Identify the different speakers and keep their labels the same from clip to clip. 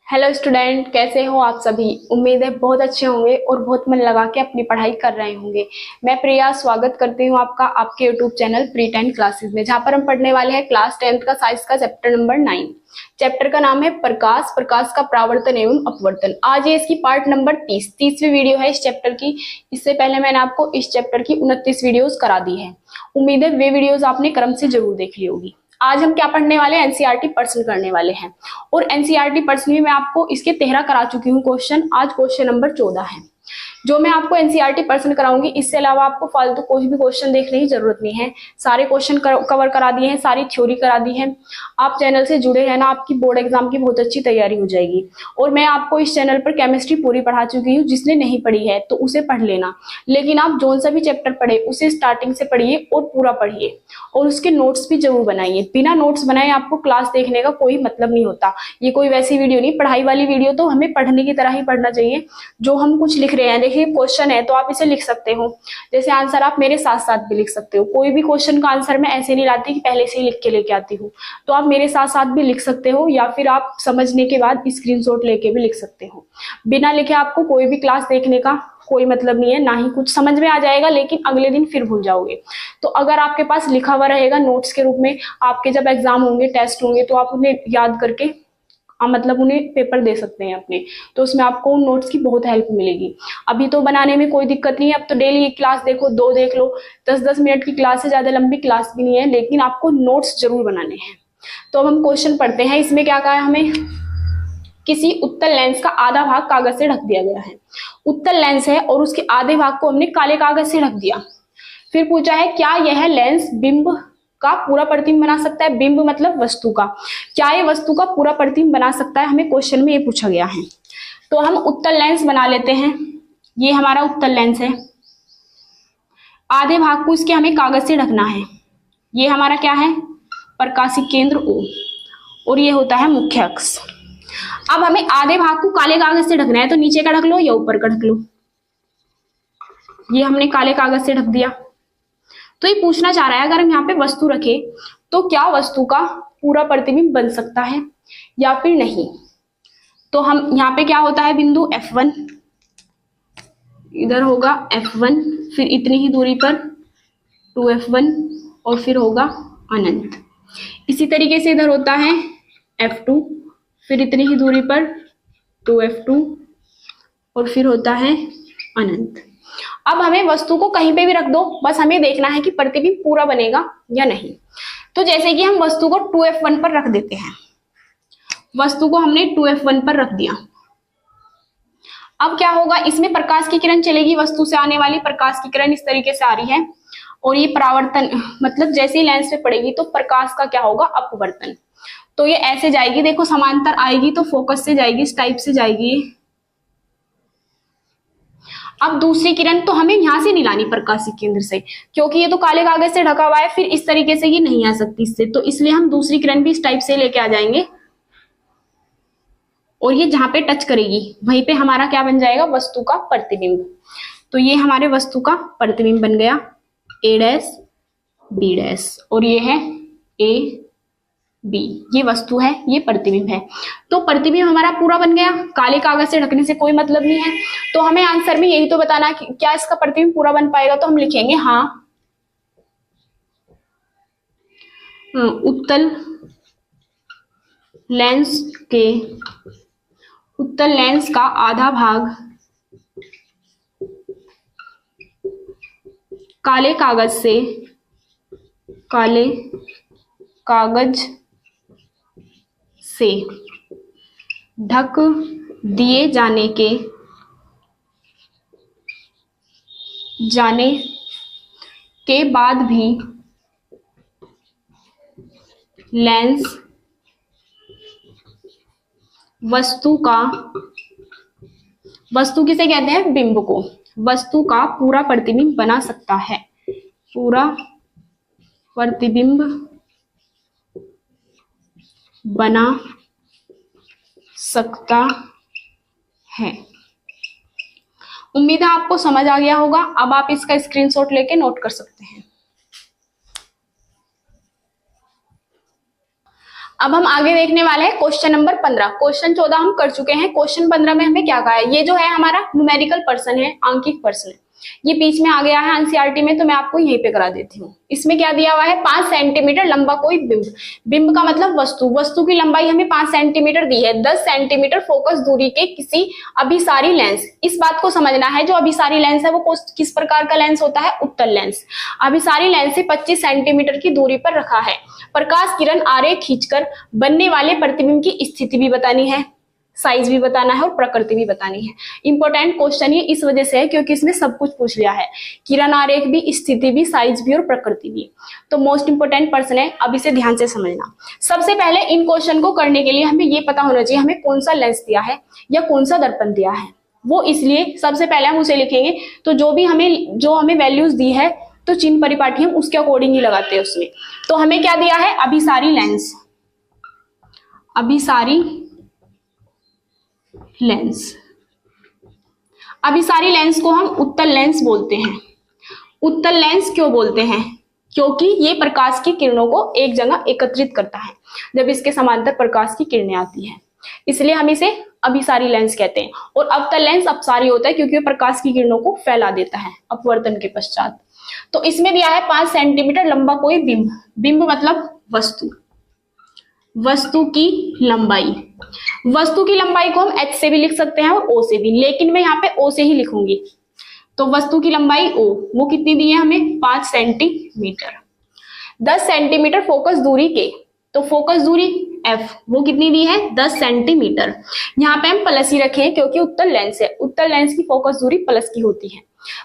Speaker 1: Hello student, कैसे हो आप सभी। उम्मीद है बहुत अच्छे होंगे और बहुत मन लगा के अपनी पढ़ाई कर रहे होंगे। मैं प्रिया स्वागत करती हूँ आपका आपके यूट्यूब चैनल प्री 10 क्लासेस में, जहाँ पर हम पढ़ने वाले हैं क्लास 10th का साइंस का चैप्टर नंबर 9। चैप्टर का नाम है प्रकाश, प्रकाश का परावर्तन एवं अपवर्तन। आज ये इसकी पार्ट नंबर 30वीं वीडियो है इस चैप्टर की। इससे पहले मैंने आपको इस चैप्टर की 29 वीडियोस करा दी है। उम्मीद है वे वीडियोस आपने क्रम से जरूर देख ली होगी। आज हम क्या पढ़ने वाले हैं, एनसीईआरटी पर्सन करने वाले हैं। और एनसीईआरटी पर्सन में मैं आपको इसके 13 करा चुकी हूँ क्वेश्चन। आज क्वेश्चन नंबर 14 है जो मैं आपको एनसीईआरटी पर्सन कराऊंगी। इससे अलावा आपको फालतू कोई भी क्वेश्चन देखने की जरूरत नहीं है। सारे क्वेश्चन कवर करा दिए हैं, सारी थ्योरी करा दी है। आप चैनल से जुड़े रहना, आपकी बोर्ड एग्जाम की बहुत अच्छी तैयारी हो जाएगी। और मैं आपको इस चैनल पर केमिस्ट्री पूरी पढ़ा चुकी हूँ। जिसने नहीं पढ़ी है तो उसे पढ़ लेना, लेकिन आप जो सा भी चैप्टर पढ़े उसे स्टार्टिंग से पढ़िए और पूरा पढ़िए और उसके नोट्स भी जरूर बनाइए। बिना नोट्स बनाए आपको क्लास देखने का कोई मतलब नहीं होता। ये कोई वैसी वीडियो नहीं, पढ़ाई वाली वीडियो तो हमें पढ़ने की तरह ही पढ़ना चाहिए। जो हम कुछ लिख रहे हैं, देखिए क्वेश्चन है तो आप इसे लिख सकते हो, जैसे आंसर आप मेरे साथ साथ भी लिख सकते हो। कोई भी क्वेश्चन का आंसर मैं ऐसे नहीं लाती कि पहले से ही लिख के लेके आती हूँ, तो आप मेरे साथ साथ भी लिख सकते हो या फिर आप समझने के बाद स्क्रीनशॉट लेके भी लिख सकते हो। बिना लिखे आपको कोई भी क्लास देखने का कोई मतलब नहीं है, ना ही कुछ समझ में आ जाएगा, लेकिन अगले दिन फिर भूल जाओगे। तो अगर आपके पास लिखा हुआ रहेगा नोट्स के रूप में, आपके जब एग्जाम होंगे, टेस्ट होंगे, तो आप उन्हें याद करके मतलब उन्हें पेपर दे सकते हैं अपने। तो उसमें आपको उन नोट्स की बहुत हेल्प मिलेगी। अभी तो बनाने में कोई दिक्कत नहीं है। अब तो डेली एक क्लास देखो, 2 देख लो, 10-10 मिनट की क्लास है, ज्यादा लंबी क्लास भी नहीं है, लेकिन आपको नोट्स जरूर बनाने हैं। तो अब हम क्वेश्चन पढ़ते हैं। इसमें क्या कहा है हमें, किसी उत्तल लेंस का आधा भाग कागज से ढक दिया गया है। उत्तल लेंस है और उसके आधे भाग को हमने काले कागज से ढक दिया। फिर पूछा है क्या यह लेंस बिंब का पूरा प्रतिबिंब बना सकता है। बिंब मतलब वस्तु का। क्या ये वस्तु का पूरा प्रतिबिंब बना सकता है, हमें क्वेश्चन में ये पूछा गया है। तो हम उत्तल लेंस बना लेते हैं। ये हमारा उत्तल लेंस है, आधे भाग को इसके हमें कागज से ढकना है। ये हमारा क्या है, प्रकाशिक केंद्र O, और ये होता है मुख्य अक्ष। अब हमें आधे भाग को काले कागज से ढकना है, तो नीचे का ढक लो या ऊपर का ढक लो। ये हमने काले कागज से ढक दिया। तो ये पूछना चाह रहा है अगर हम यहाँ पे वस्तु रखे तो क्या वस्तु का पूरा प्रतिबिंब बन सकता है या फिर नहीं। तो हम यहाँ पे क्या होता है, बिंदु F1, इधर होगा F1, फिर इतनी ही दूरी पर 2F1 और फिर होगा अनंत। इसी तरीके से इधर होता है F2, फिर इतनी ही दूरी पर 2F2 और फिर होता है अनंत। अब हमें वस्तु को कहीं पे भी रख दो, बस हमें देखना है कि प्रतिबिंब पूरा बनेगा या नहीं। तो जैसे कि हम वस्तु को 2F1 पर रख देते हैं, वस्तु को हमने 2F1 पर रख दिया। अब क्या होगा, इसमें प्रकाश की किरण चलेगी, वस्तु से आने वाली प्रकाश की किरण इस तरीके से आ रही है, और ये परावर्तन मतलब जैसे ही लेंस पे पड़ेगी तो प्रकाश का क्या होगा, अपवर्तन। तो ये ऐसे जाएगी, देखो समांतर आएगी तो फोकस से जाएगी, इस टाइप से जाएगी। अब दूसरी किरण तो हमें यहां से नहीं लानी प्रकाशिक केंद्र से, क्योंकि ये तो काले कागज से ढका हुआ है, फिर इस तरीके से ये नहीं आ सकती इससे, तो इसलिए हम दूसरी किरण भी इस टाइप से लेके आ जाएंगे और ये जहां पे टच करेगी वहीं पे हमारा क्या बन जाएगा, वस्तु का प्रतिबिंब। तो ये हमारे वस्तु का प्रतिबिंब बन गया A' B', और ये है A B, ये वस्तु है, ये प्रतिबिंब है। तो प्रतिबिंब हमारा पूरा बन गया, काले कागज से ढकने से कोई मतलब नहीं है। तो हमें आंसर में यही तो बताना कि क्या इसका प्रतिबिंब पूरा बन पाएगा। तो हम लिखेंगे हाँ, उत्तल लेंस का आधा भाग काले कागज से ढक दिए जाने के बाद भी लेंस वस्तु किसे कहते हैं, बिंब को, वस्तु का पूरा प्रतिबिंब बना सकता है, पूरा प्रतिबिंब बना सकता है। उम्मीद है आपको समझ आ गया होगा। अब आप इसका स्क्रीनशॉट लेके नोट कर सकते हैं। अब हम आगे देखने वाले हैं क्वेश्चन नंबर 15। क्वेश्चन 14 हम कर चुके हैं। क्वेश्चन 15 में हमें क्या कहा है, ये जो है हमारा न्यूमेरिकल पर्सन है, आंकिक पर्सन है, ये बीच में आ गया है एनसीईआरटी में, तो मैं आपको यहीं पे करा देती हूँ। इसमें क्या दिया हुआ है, 5 सेंटीमीटर लंबा कोई बिंब, बिंब का मतलब वस्तु, वस्तु की लंबाई हमें 5 सेंटीमीटर दी है, 10 सेंटीमीटर फोकस दूरी के किसी अभिसारी लेंस। इस बात को समझना है, जो अभिसारी लेंस है वो किस प्रकार का लेंस होता है, उत्तल लेंस। अभिसारी लेंस से 25 सेंटीमीटर की दूरी पर रखा है। प्रकाश किरण आरेख खींचकर बनने वाले प्रतिबिंब की स्थिति भी बतानी है, साइज भी बताना है और प्रकृति भी बतानी है। इंपॉर्टेंट क्वेश्चन ये इस वजह से है क्योंकि इसमें सब कुछ पूछ लिया है, किरण आरेख भी, स्थिति भी, साइज भी और प्रकृति भी। तो मोस्ट इंपोर्टेंट पर्सन है, अब इसे ध्यान से समझना। सबसे पहले इन क्वेश्चन को करने के लिए हमें ये पता होना चाहिए हमें कौन सा लेंस दिया है या कौन सा दर्पण दिया है। वो इसलिए सबसे पहले हम उसे लिखेंगे, तो जो हमें वैल्यूज दी है तो चिन्ह परिपाटी हम उसके अकॉर्डिंग ही लगाते हैं उसमें। तो हमें क्या दिया है, अभिसारी लेंस, अभिसारी लेंस। अभिसारी लेंस को हम उत्तल लेंस बोलते हैं। उत्तल लेंस क्यों बोलते हैं, क्योंकि ये प्रकाश की किरणों को एक जगह एकत्रित करता है जब इसके समांतर प्रकाश की किरणें आती हैं, इसलिए हम इसे अभिसारी लेंस कहते हैं। और अवतल लेंस अपसारी होता है क्योंकि प्रकाश की किरणों को फैला देता है अपवर्तन के पश्चात। तो इसमें दिया है 5 सेंटीमीटर लंबा कोई बिंब, बिंब मतलब वस्तु, वस्तु की लंबाई। वस्तु की लंबाई को हम h से भी लिख सकते हैं और o से भी, लेकिन मैं यहाँ पे o से ही लिखूंगी। तो वस्तु की लंबाई o, वो कितनी दी है हमें, 5 सेंटीमीटर। 10 सेंटीमीटर फोकस दूरी के, तो फोकस दूरी f वो कितनी दी है, 10 सेंटीमीटर। यहाँ पे हम प्लस ही रखे हैं क्योंकि उत्तल लेंस है, उत्तल लेंस की फोकस दूरी प्लस की होती है।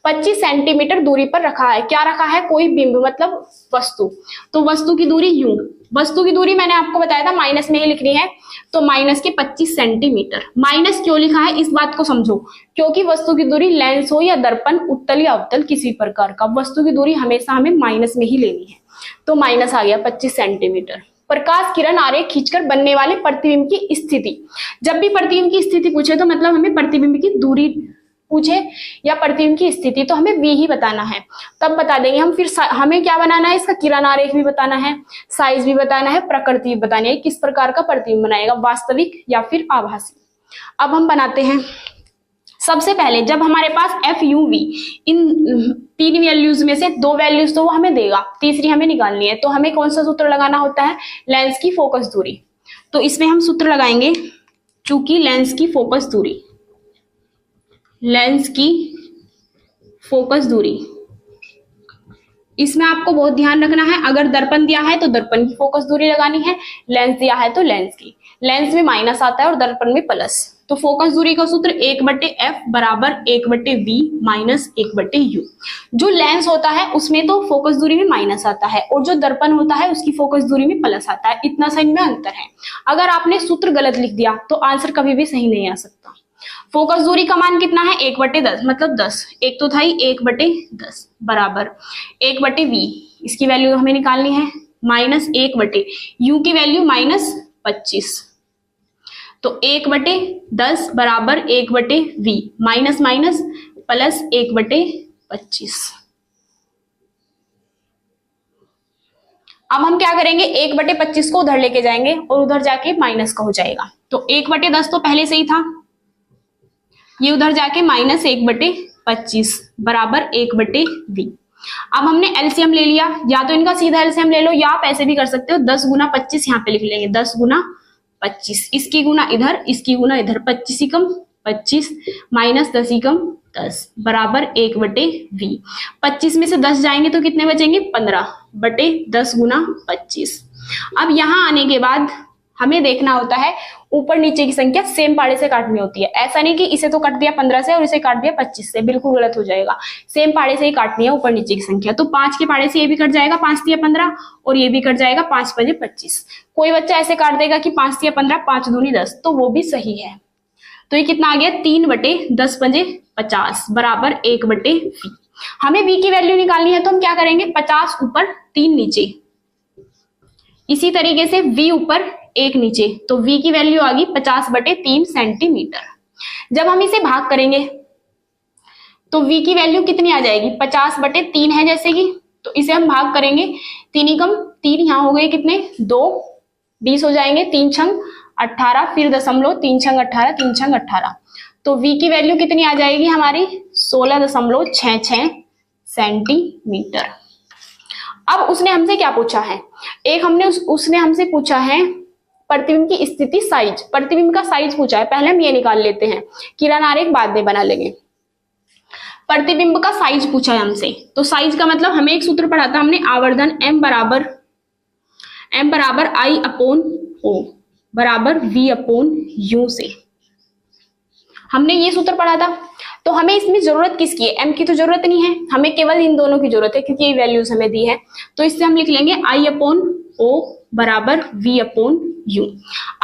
Speaker 1: 25 सेंटीमीटर दूरी पर रखा है, क्या रखा है, कोई बिंब मतलब वस्तु। तो वस्तु की दूरी यूं, वस्तु की दूरी मैंने आपको बताया था माइनस में ही लिखनी है, तो माइनस के 25 सेंटीमीटर। माइनस क्यों लिखा है इस बात को समझो, क्योंकि वस्तु की दूरी लेंस हो या दर्पण, उत्तल या अवतल किसी प्रकार का, वस्तु की दूरी हमेशा हमें माइनस में ही लेनी है। तो माइनस आ गया 25 सेंटीमीटर। प्रकाश किरण आरेख खींचकर बनने वाले प्रतिबिंब की स्थिति, जब भी प्रतिबिंब की स्थिति पूछे तो मतलब हमें प्रतिबिंब की दूरी पूछे या प्रतिबिंब की स्थिति तो हमें v ही बताना है, तब बता देंगे हम। फिर हमें क्या बनाना है, इसका किरण आरेख भी बताना है, साइज भी बताना है, प्रकृति भी बतानी है, किस प्रकार का प्रतिबिंब बनाएगा, वास्तविक या फिर आभासी। अब हम बनाते हैं। सबसे पहले जब हमारे पास f u v, इन 3 वैल्यूज में से 2 वैल्यूज तो वो हमें देगा, तीसरी हमें निकालनी है, तो हमें कौन सा सूत्र लगाना होता है, लेंस की फोकस दूरी। तो इसमें हम सूत्र लगाएंगे, चूंकि लेंस की फोकस दूरी, लेंस की फोकस दूरी, इसमें आपको बहुत ध्यान रखना है, अगर दर्पण दिया है तो दर्पण की फोकस दूरी लगानी है, लेंस दिया है तो लेंस की। लेंस में माइनस आता है और दर्पण में प्लस, तो फोकस दूरी का सूत्र 1/f बराबर 1/v माइनस 1/u। जो लेंस होता है उसमें तो फोकस दूरी में माइनस आता है और जो दर्पण होता है उसकी फोकस दूरी में प्लस आता है, इतना सा इनमें अंतर है। अगर आपने सूत्र गलत लिख दिया तो आंसर कभी भी सही नहीं आ सकता। फोकस दूरी का मान कितना है, 1/10 मतलब 10, एक तो था ही 1/10 बराबर 1/v, इसकी वैल्यू हमें निकालनी है, माइनस 1/u की वैल्यू -25, तो 1/10 बराबर 1/v, माइनस माइनस प्लस 1/25। अब हम क्या करेंगे, 1/25 को उधर लेके जाएंगे और उधर जाके माइनस का हो जाएगा, तो 1/10 तो पहले से ही था, ये उधर जाके माइनस 1/25 बराबर 1/v। अब हमने एलसीएम ले लिया, या तो इनका सीधा एलसीएम ले लो या आप ऐसे भी कर सकते हो, 10 गुना 25 यहाँ पे लिख लेंगे, 10 गुना 25, इसकी गुना इधर, इसकी गुना इधर, 25 ही कम 25 माइनस 10 ही कम 10 बराबर 1/v। 25 में से 10 जाएंगे तो कितने बचेंगे, 15/10 गुना 25। अब यहाँ आने के बाद हमें देखना होता है ऊपर नीचे की संख्या सेम पाड़े से काटनी होती है, ऐसा नहीं कि इसे तो कट दिया 15 से और इसे काट दिया 25 से, बिल्कुल गलत हो जाएगा। सेम पाड़े से ही काटनी है ऊपर नीचे की संख्या, तो 5 के पाड़े से ये भी कट जाएगा 5 तिया 15 और ये भी कट जाएगा 5 5 25। कोई बच्चा ऐसे काट देगा कि 5 तिया 15 5 दूनी 10, तो वो भी सही है। तो ये कितना आ गया, 3/10 5 50 बराबर 1/v। हमें v की वैल्यू निकालनी है तो हम क्या करेंगे, 50 ऊपर 3 नीचे, इसी तरीके से v ऊपर 1 नीचे, तो v की वैल्यू आ गई 50/3 सेंटीमीटर। जब हम इसे भाग करेंगे तो v की वैल्यू कितनी आ जाएगी, 50/3 है जैसे कि, तो इसे हम भाग करेंगे, 3 ही कम 3 यहाँ हो गए कितने 2, 20 हो जाएंगे, 3 छंग 18, फिर दशमलव, 3 छंग 18, 3 छंग 18। तो v की वैल्यू कितनी आ जाएगी हमारी 16.66 सेंटीमीटर। अब उसने हमसे क्या पूछा है, एक हमने उसने हमसे पूछा है प्रतिबिंब की स्थिति साइज, प्रतिबिंब का साइज पूछा है। पहले हम ये निकाल लेते हैं, किरण आरेख बाद में बना लेंगे। प्रतिबिंब का साइज पूछा है हमसे, तो साइज का मतलब हमें एक सूत्र पढ़ा था हमने, आवर्धन m बराबर I अपॉन O बराबर V अपॉन U से हमने ये सूत्र पढ़ा था। तो हमें इसमें जरूरत किसकी है, m की तो जरूरत नहीं है, हमें केवल इन दोनों की जरूरत है क्योंकि ये वैल्यूज हमें दी है। तो इससे हम लिख लेंगे I अपॉन O बराबर V अपॉन U।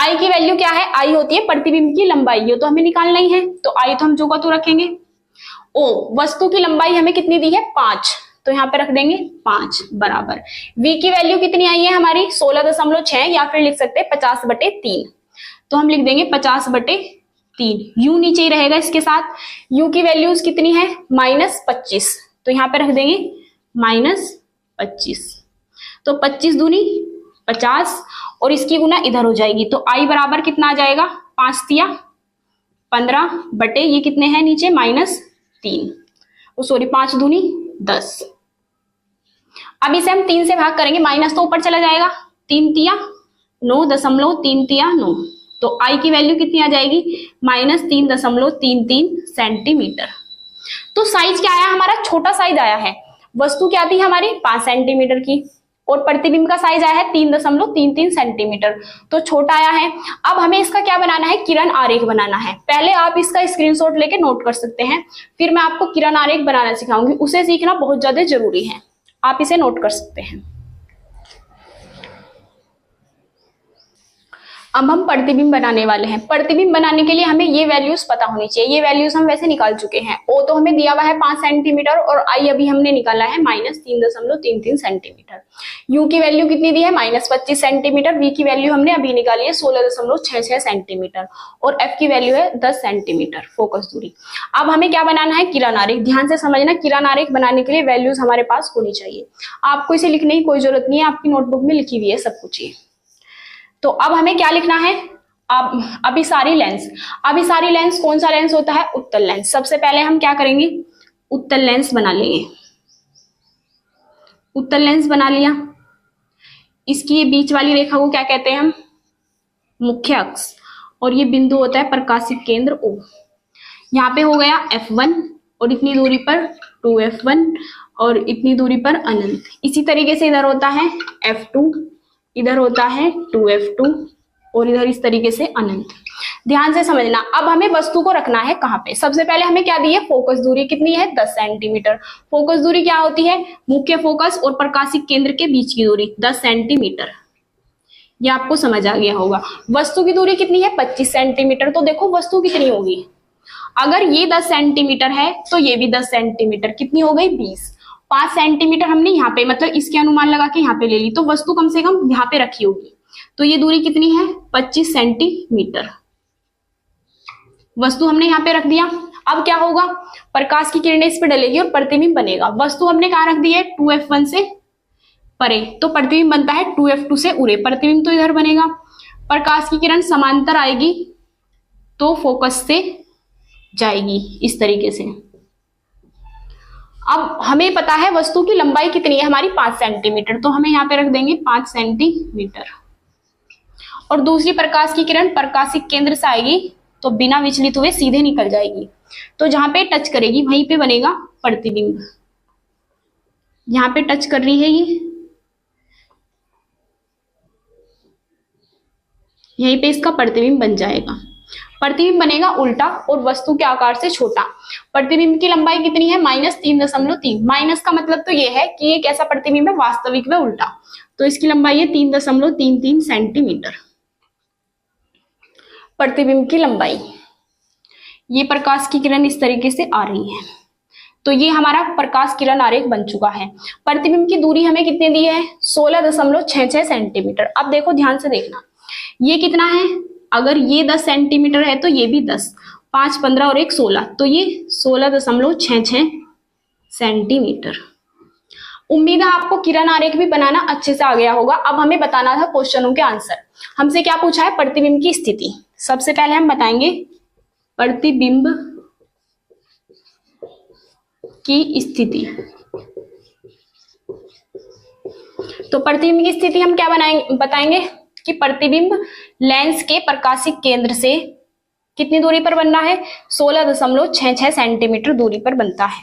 Speaker 1: I की वैल्यू क्या है, I होती है प्रतिबिंब की लंबाई, ये तो हमें निकालना ही है, तो I तो हम जो का तो रखेंगे। O वस्तु की लंबाई हमें कितनी दी है 5, तो यहाँ पे रख देंगे 5 बराबर V की वैल्यू कितनी आई है हमारी 16.6, या फिर लिख सकते हैं 50/3, तो हम लिख देंगे 50/3। U नीचे ही रहेगा इसके साथ, U की वैल्यूज कितनी है -25, तो यहाँ पे रख देंगे -25, तो 25 दूनी 50 और इसकी गुना इधर हो जाएगी, तो I बराबर कितना आ जाएगा 5 तिया 15 बटे ये कितने हैं नीचे -3, सॉरी 5 दूनी 10। अब इसे हम 3 से भाग करेंगे, माइनस तो ऊपर चला जाएगा, 3 तिया 9.3 तिया 9, तो I की वैल्यू कितनी आ जाएगी -3.33 सेंटीमीटर। तो साइज क्या आया हमारा, छोटा साइज आया है। वस्तु क्या थी हमारी 5 सेंटीमीटर की और प्रतिबिंब का साइज आया है 3.33 सेंटीमीटर, तो छोटा आया है। अब हमें इसका क्या बनाना है, किरण आरेख बनाना है। पहले आप इसका स्क्रीनशॉट लेके नोट कर सकते हैं, फिर मैं आपको किरण आरेख बनाना सिखाऊंगी, उसे सीखना बहुत ज्यादा जरूरी है, आप इसे नोट कर सकते हैं। अब हम प्रतिबिंब बनाने वाले हैं। प्रतिबिंब बनाने के लिए हमें ये वैल्यूज पता होनी चाहिए, ये वैल्यूज हम वैसे निकाल चुके हैं। O तो हमें दिया हुआ है 5 सेंटीमीटर और I अभी हमने निकाला है -3.33 सेंटीमीटर। U की वैल्यू कितनी दी है -25 सेंटीमीटर, V की वैल्यू हमने अभी निकाली है 16.66 सेंटीमीटर और F की वैल्यू है 10 सेंटीमीटर फोकस दूरी। अब हमें क्या बनाना है, किरण आरेख। ध्यान से समझना, किरण आरेख बनाने के लिए वैल्यूज हमारे पास होनी चाहिए। आपको इसे लिखने की कोई जरूरत नहीं है, आपकी नोटबुक में लिखी हुई है सब कुछ ये। तो अब हमें क्या लिखना है, अभिसारी लेंस। अभिसारी लेंस कौन सा लेंस होता है, उत्तल लेंस। सबसे पहले हम क्या करेंगे, उत्तल लेंस बना लेंगे। उत्तल लेंस बना लिया, इसकी ये बीच वाली रेखा को क्या कहते हैं हम, मुख्य अक्ष, और ये बिंदु होता है प्रकाशिक केंद्र O। यहाँ पे हो गया F1 और इतनी दूरी पर 2F1 और इतनी दूरी पर अनंत। इसी तरीके से इधर होता है F2, इधर होता है 2F2 और इधर इस तरीके से अनंत। ध्यान से समझना। अब हमें वस्तु को रखना है कहाँ पे, सबसे पहले हमें क्या दी है, फोकस दूरी कितनी है 10 सेंटीमीटर। फोकस दूरी क्या होती है, मुख्य फोकस और प्रकाशिक केंद्र के बीच की दूरी 10 सेंटीमीटर, ये आपको समझ आ गया होगा। वस्तु की दूरी कितनी है 25 सेंटीमीटर, तो देखो वस्तु कितनी होगी, अगर ये 10 सेंटीमीटर है तो ये भी 10 सेंटीमीटर, कितनी हो गई 20। 5 सेंटीमीटर हमने यहाँ पे मतलब इसके अनुमान लगा के यहाँ पे ले ली, तो वस्तु कम से कम यहाँ पे रखी होगी, तो ये दूरी कितनी है 25 सेंटीमीटर। वस्तु हमने यहाँ पे रख दिया। अब क्या होगा, प्रकाश की किरणें इस पे डलेगी और प्रतिबिंब बनेगा। वस्तु हमने कहाँ रख दी है 2F1 से परे, तो प्रतिबिंब बनता है 2F2 से उरे, प्रतिबिंब तो इधर बनेगा। प्रकाश की किरण समांतर आएगी तो फोकस से जाएगी इस तरीके से। अब हमें पता है वस्तु की लंबाई कितनी है हमारी 5 सेंटीमीटर, तो हमें यहाँ पे रख देंगे 5 सेंटीमीटर। और दूसरी प्रकाश की किरण प्रकाशिक केंद्र से आएगी तो बिना विचलित हुए सीधे निकल जाएगी, तो जहां पे टच करेगी वहीं पे बनेगा प्रतिबिंब। यहाँ पे टच कर रही है ये, यहीं पे इसका प्रतिबिंब बन जाएगा। प्रतिबिंब बनेगा उल्टा और वस्तु के आकार से छोटा। प्रतिबिंब की लंबाई कितनी है -3.3। माइनस का मतलब तो ये है कि ये कैसा प्रतिबिंब है, वास्तविक व उल्टा, तो इसकी लंबाई है 3.33 सेंटीमीटर। प्रतिबिंब की लंबाई, ये प्रकाश की किरण इस तरीके से आ रही है, तो ये हमारा प्रकाश किरण आरेख बन चुका है। प्रतिबिंब की दूरी हमें कितनी दी है 16.66 सेंटीमीटर। अब देखो ध्यान से देखना, ये कितना है, अगर ये 10 सेंटीमीटर है तो ये भी 10, 5 15 और 1 16, तो ये 16.66 सेंटीमीटर। उम्मीद है आपको किरण आरेख भी बनाना अच्छे से आ गया होगा। अब हमें बताना था क्वेश्चनों के आंसर। हमसे क्या पूछा है? प्रतिबिंब की स्थिति। सबसे पहले हम बताएंगे प्रतिबिंब की स्थिति। तो प्रतिबिंब की स्थिति हम क्या बताएंगे कि प्रतिबिंब लेंस के प्रकाशिक केंद्र से कितनी दूरी पर बनना है? 16.66 सेंटीमीटर दूरी पर बनता है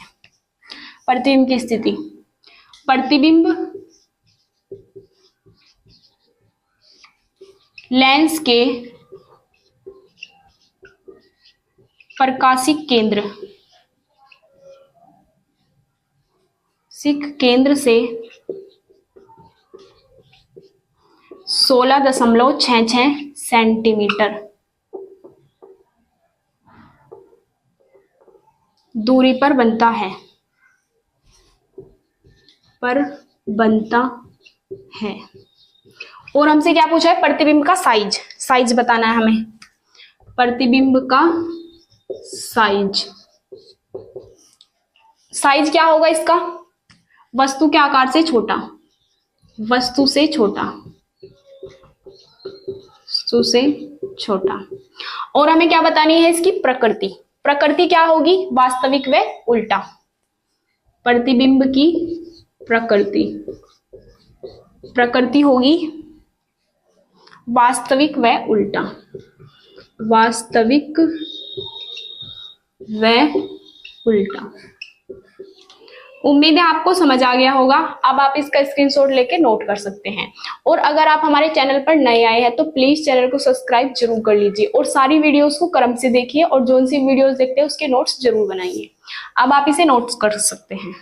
Speaker 1: प्रतिबिंब की स्थिति। प्रतिबिंब लेंस के प्रकाशिक केंद्र से 16.66 सेंटीमीटर दूरी पर बनता है और हमसे क्या पूछा है? प्रतिबिंब का साइज बताना है हमें। प्रतिबिंब का साइज क्या होगा इसका? वस्तु के आकार से छोटा, वस्तु से छोटा। और हमें क्या बतानी है? इसकी प्रकृति क्या होगी? वास्तविक व उल्टा। प्रतिबिंब की प्रकृति होगी वास्तविक व उल्टा। उम्मीद है आपको समझ आ गया होगा। अब आप इसका स्क्रीनशॉट लेके नोट कर सकते हैं। और अगर आप हमारे चैनल पर नए आए हैं तो प्लीज चैनल को सब्सक्राइब जरूर कर लीजिए और सारी वीडियोस को क्रम से देखिए और जो सी वीडियोस देखते हैं उसके नोट्स जरूर बनाइए। अब आप इसे नोट्स कर सकते हैं।